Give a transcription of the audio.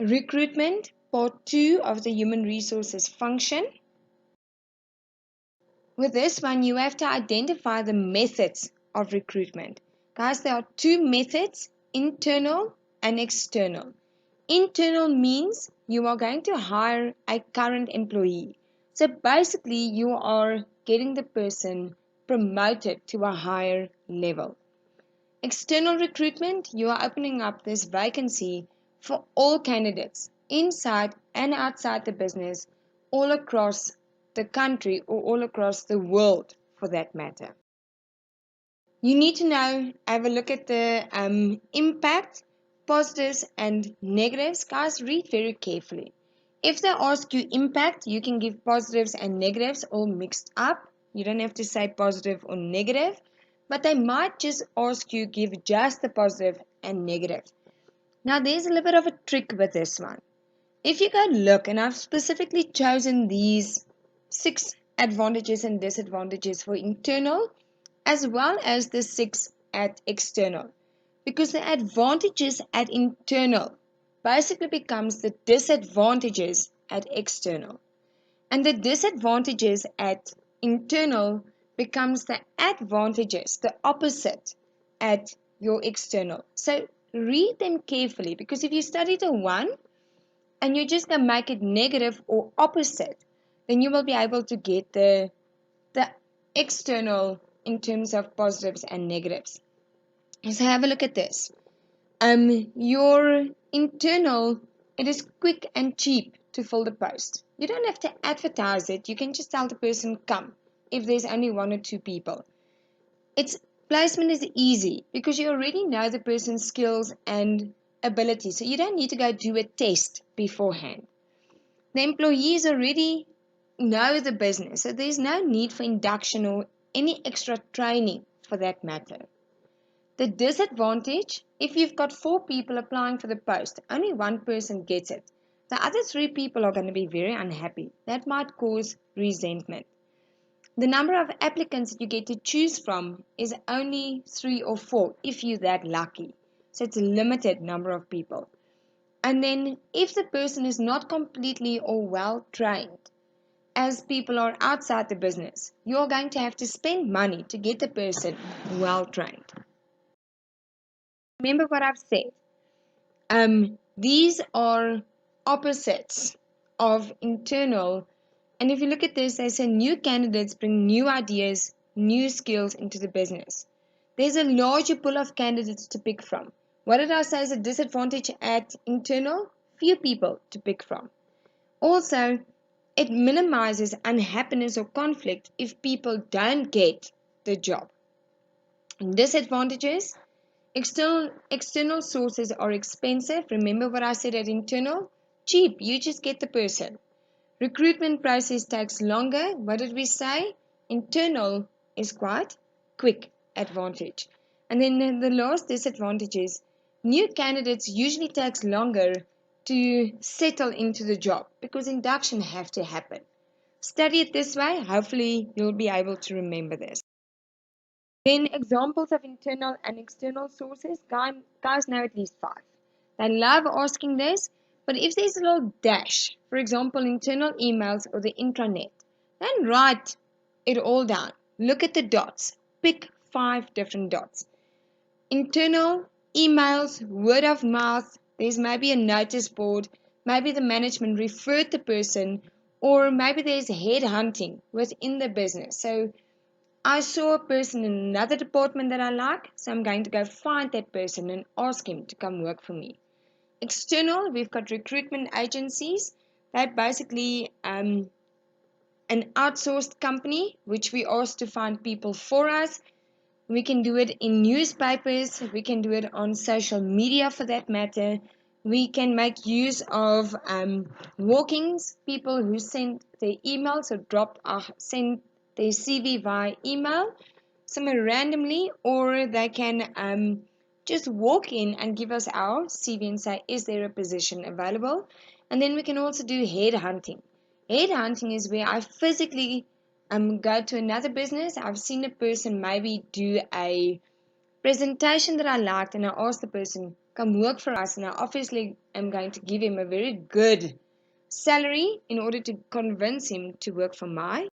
Recruitment, part 2 of the human resources function. With this one, you have to identify the methods of recruitment. Guys, there are two methods, internal and external. Internal means you are going to hire a current employee. So basically, you are getting the person promoted to a higher level. External recruitment, you are opening up this vacancy for all candidates inside and outside the business, all across the country or all across the world for that matter. You need to know, have a look at the impact, positives and negatives. Guys, read very carefully. If they ask you impact, you can give positives and negatives all mixed up. You don't have to say positive or negative, but they might just ask you give just the positive and negative. Now, there's a little bit of a trick with this one. If you go look, and I've specifically chosen these 6 advantages and disadvantages for internal as well as the 6 at external, because the advantages at internal basically becomes the disadvantages at external, and the disadvantages at internal becomes the advantages, the opposite at your external. So read them carefully, because if you study the one and you're just going to make it negative or opposite, then you will be able to get the external in terms of positives and negatives. So have a look at this. Your internal, it is quick and cheap to fill the post. You don't have to advertise it. You can just tell the person come if there's only 1 or 2 people. Its placement is easy because you already know the person's skills and ability, so you don't need to go do a test beforehand. The employees already know the business, so there's no need for induction or any extra training for that matter. The disadvantage, if you've got 4 people applying for the post, only 1 person gets it. The other 3 people are going to be very unhappy. That might cause resentment. The number of applicants that you get to choose from is only 3 or 4 if you're that lucky. So it's a limited number of people. And then if the person is not completely or well trained, as people are outside the business, you're going to have to spend money to get the person well trained. Remember what I've said. These are opposites of internal. And if you look at this, they say new candidates bring new ideas, new skills into the business. There's a larger pool of candidates to pick from. What did I say is a disadvantage at internal? Few people to pick from. Also, it minimizes unhappiness or conflict if people don't get the job. Disadvantages: external sources are expensive. Remember what I said at internal? Cheap, you just get the person. Recruitment process takes longer. What did we say? Internal is quite quick advantage. And then the last disadvantage is new candidates usually takes longer to settle into the job because induction have to happen. Study it this way. Hopefully you'll be able to remember this. Then examples of internal and external sources. Guys know at least 5. They love asking this, but if there's a little dash, for example, internal emails or the intranet, then write it all down. Look at the dots. Pick 5 different dots. Internal emails, word of mouth, there's maybe a notice board, maybe the management referred the person, or maybe there's headhunting within the business. So I saw a person in another department that I like, so I'm going to go find that person and ask him to come work for me. External, we've got recruitment agencies. They're basically an outsourced company which we ask to find people for us. We can do it in newspapers, we can do it on social media for that matter. We can make use of walk-ins, people who send their emails or send their CV via email, somewhere randomly, or they can just walk in and give us our CV and say, is there a position available? And then we can also do headhunting. Headhunting is where I physically go to another business. I've seen a person maybe do a presentation that I liked, and I asked the person, come work for us, and I obviously am going to give him a very good salary in order to convince him to work for my